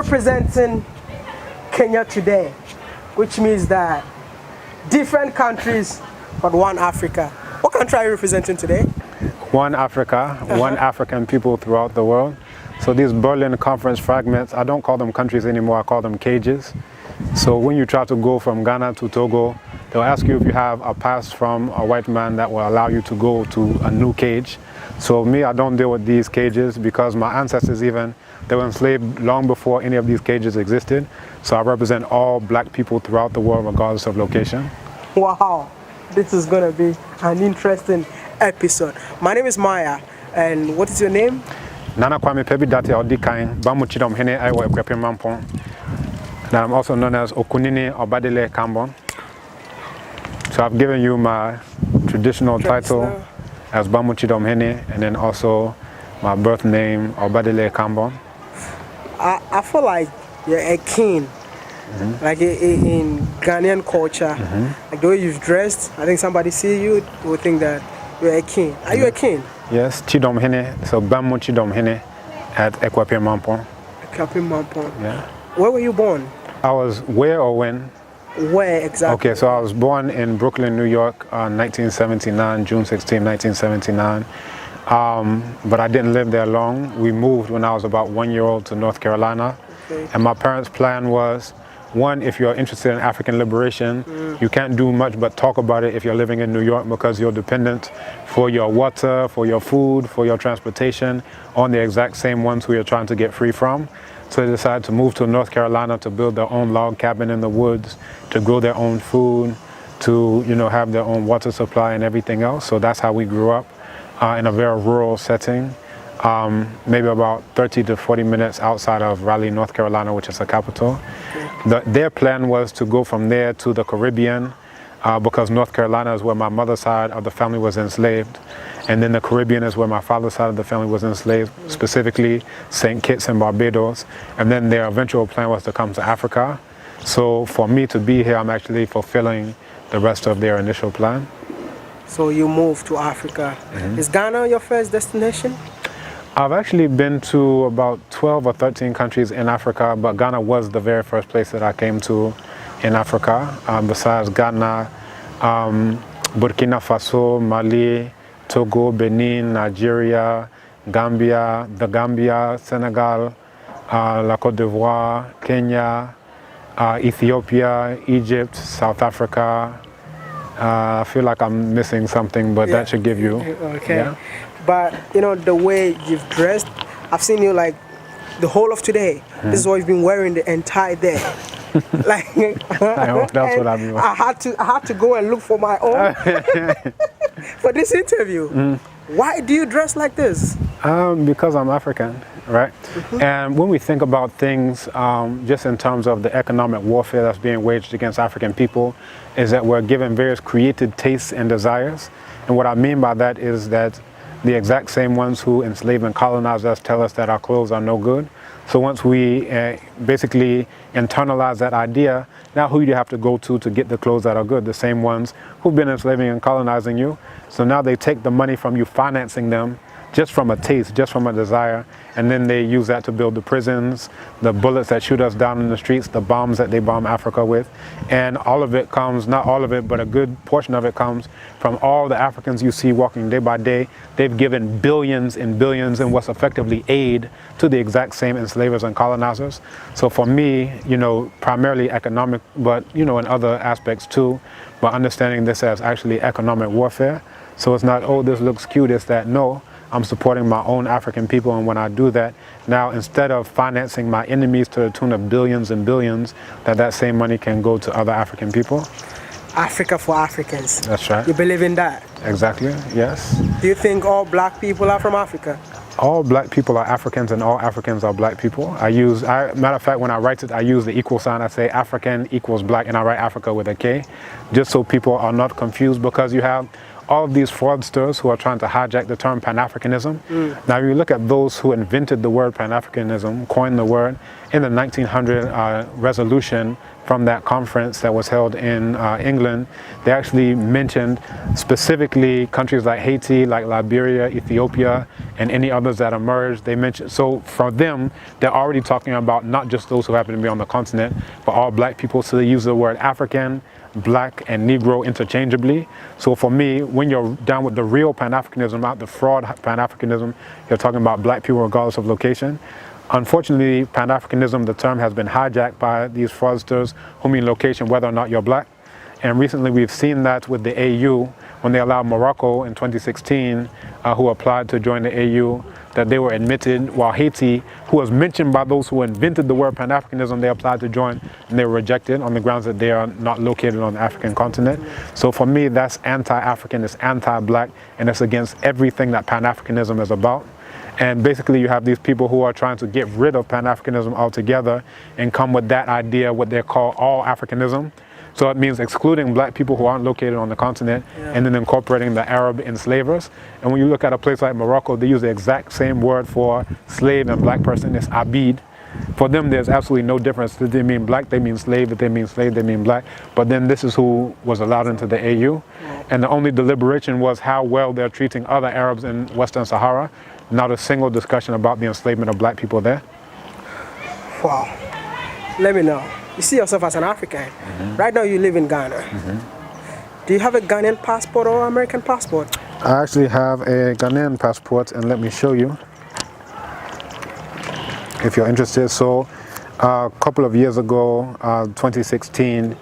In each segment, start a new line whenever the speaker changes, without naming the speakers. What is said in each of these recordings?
representing Kenya today, which means that different countries but one Africa. What country are you representing today?
One Africa, one African people throughout the world. So these Berlin Conference fragments, I don't call them countries anymore, I call them cages. So when you try to go from Ghana to Togo, they'll ask you if you have a pass from a white man that will allow you to go to a new cage. So me, I don't deal with these cages because my ancestors even, they were enslaved long before any of these cages existed. So I represent all black people throughout the world regardless of location.
Wow, this is going to be an interesting episode. My name is Maya, and what is your name?
Nana Kwame Pebi Date Odikain, Bamuchidom Hene Iwa Ekwepe Mampon. And I'm also known as Okunini Obadele Kambon. So I've given you my traditional title as Bamuchidom Hene, and then also my birth name Obadele Kambon.
I feel like you're a king. Like in Ghanaian culture, like the way you've dressed, I think somebody see you will think that you're a king. Are you a king?
Yes, Chidom Hene, so Bamu Chidom Hene at Ekwape Mampon.
Ekwape Mampon.
Yeah.
Where were you born?
I was where or when?
Where exactly?
Okay, so I was born in Brooklyn, New York, 1979, June 16, 1979. But I didn't live there long. We moved when I was about 1 year old to North Carolina. Okay. And my parents' plan was, one, if you're interested in African liberation, you can't do much but talk about it if you're living in New York because you're dependent for your water, for your food, for your transportation on the exact same ones who you're trying to get free from. So they decided to move to North Carolina to build their own log cabin in the woods, to grow their own food, to have their own water supply and everything else. So that's how we grew up in a very rural setting. Maybe about 30 to 40 minutes outside of Raleigh, North Carolina, which is the capital. Their plan was to go from there to the Caribbean because North Carolina is where my mother's side of the family was enslaved. And then the Caribbean is where my father's side of the family was enslaved, specifically St. Kitts and Barbados. And then their eventual plan was to come to Africa. So for me to be here, I'm actually fulfilling the rest of their initial plan.
So you moved to Africa. Is Ghana your first destination?
I've actually been to about 12 or 13 countries in Africa, but Ghana was the very first place that I came to in Africa. Besides Ghana, Burkina Faso, Mali, Togo, Benin, Nigeria, Gambia, the Gambia, Senegal, La Côte d'Ivoire, Kenya, Ethiopia, Egypt, South Africa. I feel like I'm missing something, but that should give you.
Okay.
Yeah.
But the way you've dressed, I've seen you like the whole of today. This is what you've been wearing the entire day. Like
I hope that's what I mean.
I had to go and look for my own for this interview. Why do you dress like this?
Because I'm African, right? And when we think about things just in terms of the economic warfare that's being waged against African people, is that we're given various created tastes and desires. And what I mean by that is that the exact same ones who enslave and colonize us tell us that our clothes are no good. So once we basically internalize that idea, now who do you have to go to get the clothes that are good? The same ones who've been enslaving and colonizing you. So now they take the money from you financing them just from a taste, just from a desire, and then they use that to build the prisons, the bullets that shoot us down in the streets, the bombs that they bomb Africa with. And all of it comes, not all of it, but a good portion of it comes from all the Africans you see walking day by day. They've given billions and billions in what's effectively aid to the exact same enslavers and colonizers. So for me, primarily economic, but in other aspects too, but understanding this as actually economic warfare. So it's not, oh, this looks cute, it's that. No, I'm supporting my own African people, and when I do that, now instead of financing my enemies to the tune of billions and billions, that same money can go to other African people.
Africa for Africans.
That's right.
You believe in that?
Exactly, yes.
Do you think all black people are from Africa?
All black people are Africans and all Africans are black people. Matter of fact, when I write it, I use the equal sign. I say African equals black, and I write Africa with a K, just so people are not confused, because you have all of these fraudsters who are trying to hijack the term Pan-Africanism. Now, if you look at those who invented the word Pan-Africanism, coined the word, in the 1900 resolution from that conference that was held in England, they actually mentioned specifically countries like Haiti, like Liberia, Ethiopia, and any others that emerged. They mentioned, so for them, they're already talking about not just those who happen to be on the continent, but all black people. So they use the word African, black, and Negro interchangeably. So for me, when you're down with the real Pan-Africanism, not the fraud Pan-Africanism, you're talking about black people regardless of location. Unfortunately, Pan-Africanism, the term, has been hijacked by these fraudsters who mean location, whether or not you're black. And recently we've seen that with the AU, when they allowed Morocco in 2016, who applied to join the AU, that they were admitted, while Haiti, who was mentioned by those who invented the word Pan-Africanism, they applied to join and they were rejected on the grounds that they are not located on the African continent. So for me, that's anti-African, it's anti-black, and it's against everything that Pan-Africanism is about. And basically you have these people who are trying to get rid of Pan-Africanism altogether and come with that idea, what they call all Africanism. So it means excluding black people who aren't located on the continent, and then incorporating the Arab enslavers. And when you look at a place like Morocco, they use the exact same word for slave and black person, it's abid. For them, there's absolutely no difference. If they mean black, they mean slave. If they mean slave, they mean black. But then this is who was allowed into the AU. And the only deliberation was how well they're treating other Arabs in Western Sahara. Not a single discussion about the enslavement of black people there.
Wow. Let me know. You see yourself as an African. Right now you live in Ghana. Do you have a Ghanaian passport or American passport?
I actually have a Ghanaian passport, and let me show you if you're interested. So a couple of years ago, 2016,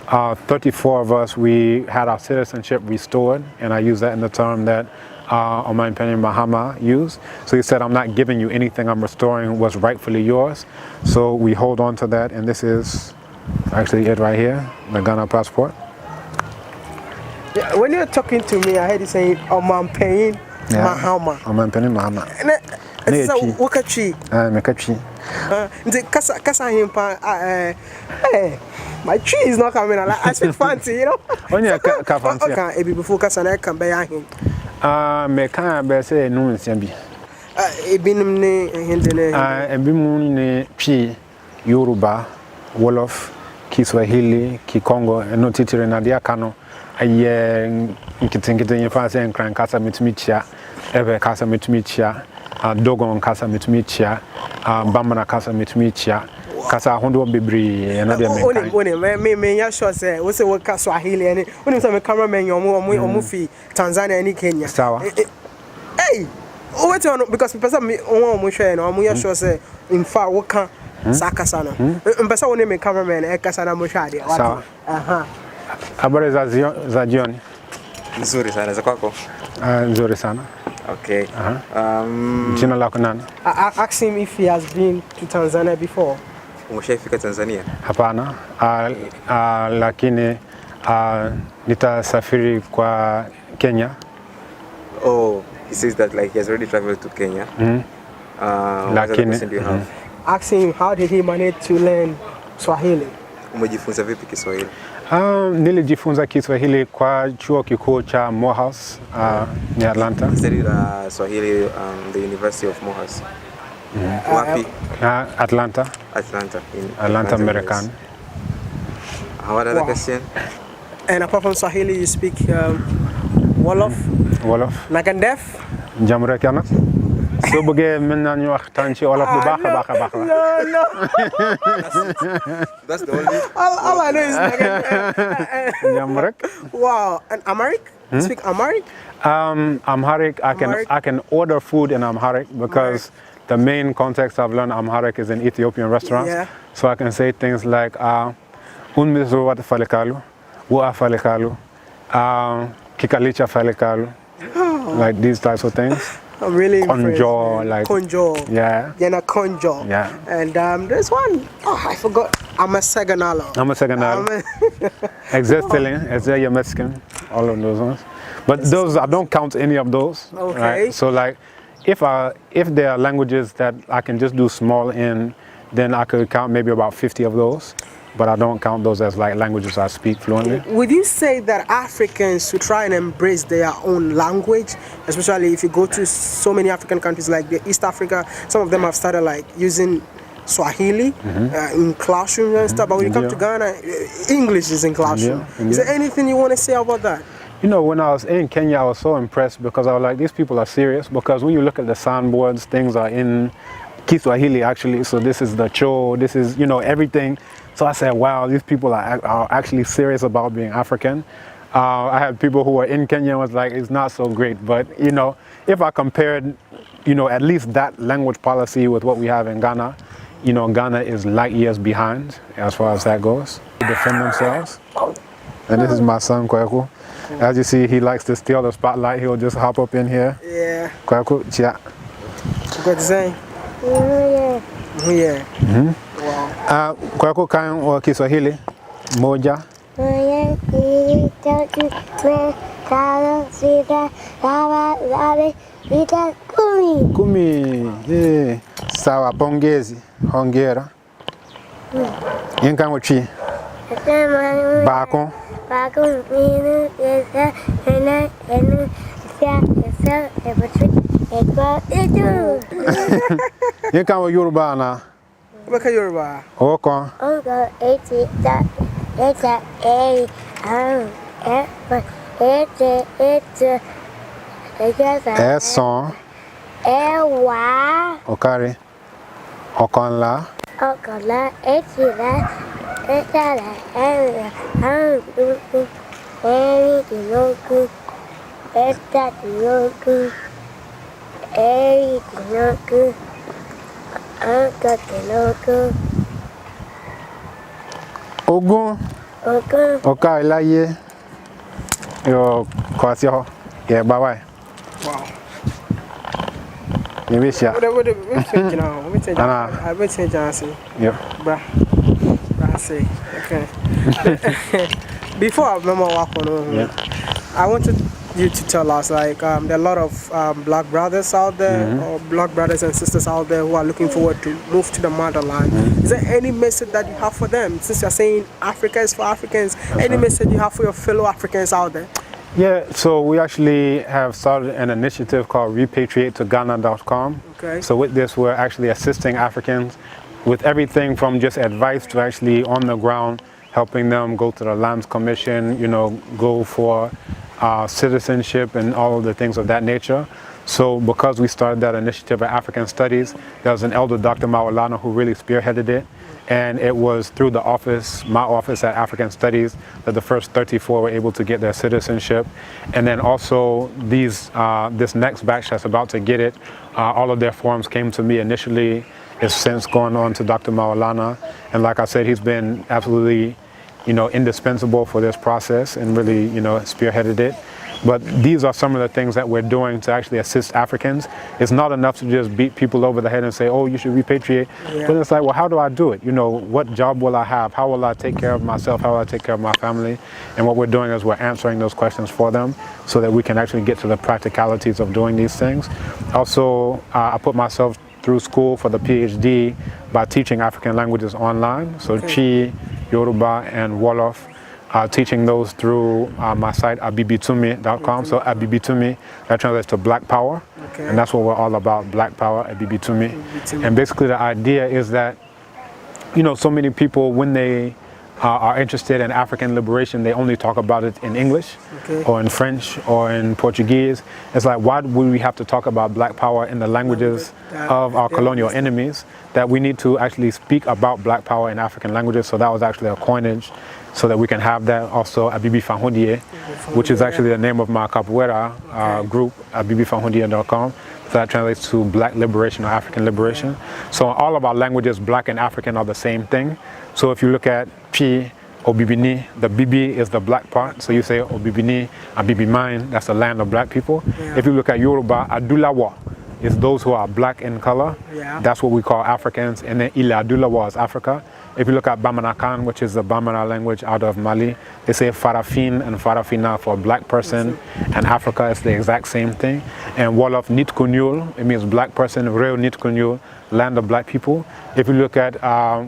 34 of us, we had our citizenship restored, and I use that in the term that amerikkkan Mahama used. So he said, I'm not giving you anything, I'm restoring what's rightfully yours. So we hold on to that, and this is actually it right here, the Ghana passport.
Yeah, when you're talking to me, I heard you saying amerikkkan Mahama.
Amerikkkan Mahama.
It's a wakachi.
Mekachi.
My tree is not coming. I speak fancy, you know.
Only ka fancy.
Okay, before Kasana can be a him.
Meka be say no nsiabi.
Ebinum ne hindene.
Ebimu ne Twi, Yoruba, Wolof, Kiswahili, Kikongo, no titire na dia kano. Aye nkitinkiti nyefa se nkran kasa mitimichia, ebe kasa mitimichia, Dogon kasa mitimichia, Bambana kasa mitimichia. Kasa hondo bebre na dia menkan.
Me ya sure say we say we Swahili ani. When some cameraman omo fi Tanzania ani Kenya.
Sawa.
Hey, wait on because person me omo share na omo ya sure say in fact we can sakasa no. Mpesa woni me cameraman e kasa na mo shade.
Sawa.
Aha.
Habari za jioni.
Nzuri sana za kwako.
Nzuri sana.
Okay.
Jina lako nani?
I asked him if he has been to Tanzania before.
Umeshafika Tanzania?
Hapana. Lakini nitasafiri kwa Kenya.
Oh, he says that like he has already traveled to Kenya. What other question do you have?
Ask him how did he manage to learn Swahili?
Umejifunza vipi Kiswahili?
Nilijifunza Kiswahili kwa chuo kikuu cha Morehouse in Atlanta.
I studied Swahili the University of Morehouse. Wapi?
Atlanta. Atlanta, amerikkkan.
What other question?
And apart from Swahili, you speak Wolof?
Wolof.
Nagandef?
Jamrekana. So bëggee mën naa ñu waxtaan ci Wolof bu baax a baax.
No.
That's the only.
All I know is Nagandef.
Jamrek.
Wow. And Amharic? You speak Amharic?
Amharic, I can order food in Amharic because the main context I've learned Amharic is in Ethiopian restaurants.
Yeah.
So I can say things like un miso wat falekalu, wa falekalu, kikalicha falekalu, like these types of things.
I'm really impressed.
Konjo, like
Konjo.
Yeah.
Yena Konjo.
Yeah.
And there's one, I forgot. Amaseganalo.
Existing, is there your Mexican? All of those ones. But those, I don't count any of those.
Okay.
Right? So like, if there are languages that I can just do small in, then I could count maybe about 50 of those. but I don't count those as like languages I speak fluently.
Would you say that Africans should try and embrace their own language, especially if you go to so many African countries like the East Africa? Some of them have started like using Swahili in classrooms and stuff, but when you come to Ghana, English is in classroom. Is there anything you want to say about that?
You know, when I was in Kenya, I was so impressed because I was like, these people are serious. Because when you look at the signboards, things are in Kiswahili actually. So this is the cho, this is, you know, everything. So I said, wow, these people are actually serious about being African. I had people who were in Kenya and was like, it's not so great. But, you know, if I compared, you know, at least that language policy with what we have in Ghana, you know, Ghana is light years behind as far as that goes. They defend themselves. And this is my son, Kweku. As you see, he likes to steal the spotlight. He'll just hop up in here.
Yeah.
Kweku, chia.
What to say? Yeah.
Wow. Kweku kan wa Kiswahili moja.
Moja, mbili, tatu, nne, tano, sita, saba, nane, tisa, kumi.
Kumi. Sawa, pongezi. Hongera. Yenkan wachi. Bako.
Bako, minu, yesa, ena, enu, isa, ebatu, ekwa, etu.
Yenkan wa Yoruba na.
Waka Yoruba.
Oko.
Ongo, eti, ta, eta, e, efa, ete, ekasa.
Son.
Ewa.
Okare. Okonla.
Okola, etila, etala, ela, handuku, eri, tinoku, eta, tinoku, eri, tinoku, anka, tinoku,
Ogun.
oku,
Oka ilaye. Yo kwasi ho. Ye bawai.
Wow.
Ni wisha.
What change now? What change? I will change answer.
Yep.
Bruh, say. Okay. Before I remember walk on, I wanted you to tell us like there are a lot of black brothers out there or black brothers and sisters out there who are looking forward to move to the motherland. Is there any message that you have for them? Since you're saying Africa is for Africans, any message you have for your fellow Africans out there?
Yeah, so we actually have started an initiative called repatriatetogghana.com.
Okay.
So with this, we're actually assisting Africans with everything from just advice to actually on the ground, helping them go to the Lands Commission, you know, go for citizenship and all of the things of that nature. So because we started that initiative at African Studies, there was an elder, Dr. Maulana, who really spearheaded it. And it was through the office, my office at African Studies, that the first 34 were able to get their citizenship. And then also these, this next batch that's about to get it, all of their forms came to me initially. It's since gone on to Dr. Maulana. And like I said, he's been absolutely, you know, indispensable for this process and really, you know, spearheaded it. But these are some of the things that we're doing to actually assist Africans. It's not enough to just beat people over the head and say, oh, you should repatriate. Yeah. But it's like, well, how do I do it? You know, what job will I have? How will I take care of myself? How will I take care of my family? And what we're doing is we're answering those questions for them so that we can actually get to the practicalities of doing these things. Also, I put myself through school for the PhD by teaching African languages online. So Chi, Yoruba, and Wolof. Teaching those through my site abibitumi.com. So abibitumi, that translates to Black Power. Okay. And that's what we're all about, Black Power, abibitumi. And basically the idea is that, you know, so many people, when they are interested in African liberation, they only talk about it in English or in French or in Portuguese. It's like, why would we have to talk about Black Power in the languages of our colonial enemies? That we need to actually speak about Black Power in African languages. So that was actually a coinage so that we can have that. Also Abibi Fanhundie, which is actually the name of my capoeira group, abibifahundie.com. So that translates to Black Liberation or African Liberation. So all of our languages, Black and African, are the same thing. So if you look at Pi, Obibini, the Bibi is the Black part. So you say Obibini, Abibi mine, that's the land of Black people. If you look at Yoruba, Adulawa is those who are Black in color. That's what we call Africans. And then Ila Adulawa is Africa. If you look at Bamanakan, which is the Bamana language out of Mali, they say Farafin and Farafina for Black person, and Africa is the exact same thing. And Wolof Nitkunyul, it means Black person, Reo Nitkunyul, land of Black people. If you look at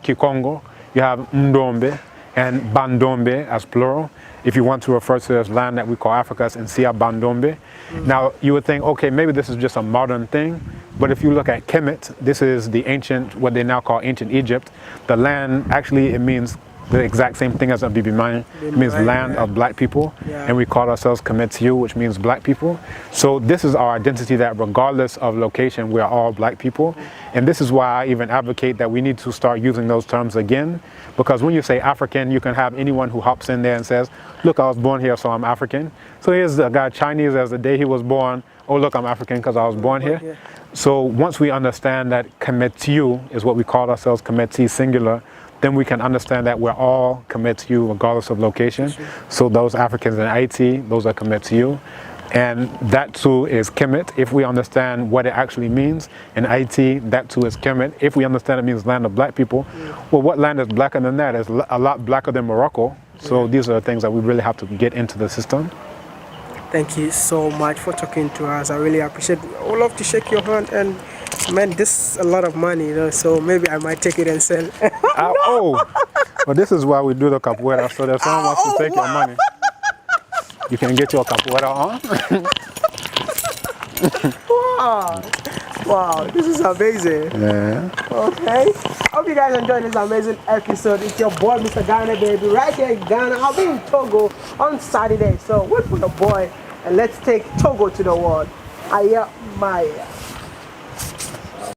Kikongo, you have Ndombe and Bandombe as plural. If you want to refer to this land that we call Africa as Nsia Bandombe. Now you would think, okay, maybe this is just a modern thing, but if you look at Kemet, this is the ancient, what they now call ancient Egypt. The land, actually it means the exact same thing as a Bibimai. It means land of black people, and we call ourselves Kemetiu, which means black people. So this is our identity, that regardless of location, we are all black people. And this is why I even advocate that we need to start using those terms again, because when you say African, you can have anyone who hops in there and says, look, I was born here, so I'm African. So here's a guy Chinese as the day he was born, oh look, I'm African because I was born here. So once we understand that Kemetiu is what we call ourselves, Kemeti singular, then we can understand that we're all Kemetiu regardless of location. So those Africans in Haiti, those are Kemetiu. And that too is Kemet, if we understand what it actually means. In Haiti, that too is Kemet, if we understand it means land of black people. Well, what land is blacker than that? It's a lot blacker than Morocco. So these are the things that we really have to get into the system.
Thank you so much for talking to us. I really appreciate it. I would love to shake your hand, and man, this is a lot of money, you know, so maybe I might take it and sell.
Oh, well, this is why we do the capoeira, so if someone wants to take your money, you can get your capoeira on.
Wow, this is amazing.
Yeah.
Okay. Hope you guys enjoyed this amazing episode. It's your boy, Mr. Ghana, baby, right here in Ghana. I'll be in Togo on Saturday, so wait for your boy and let's take Togo to the world. Aya Maya.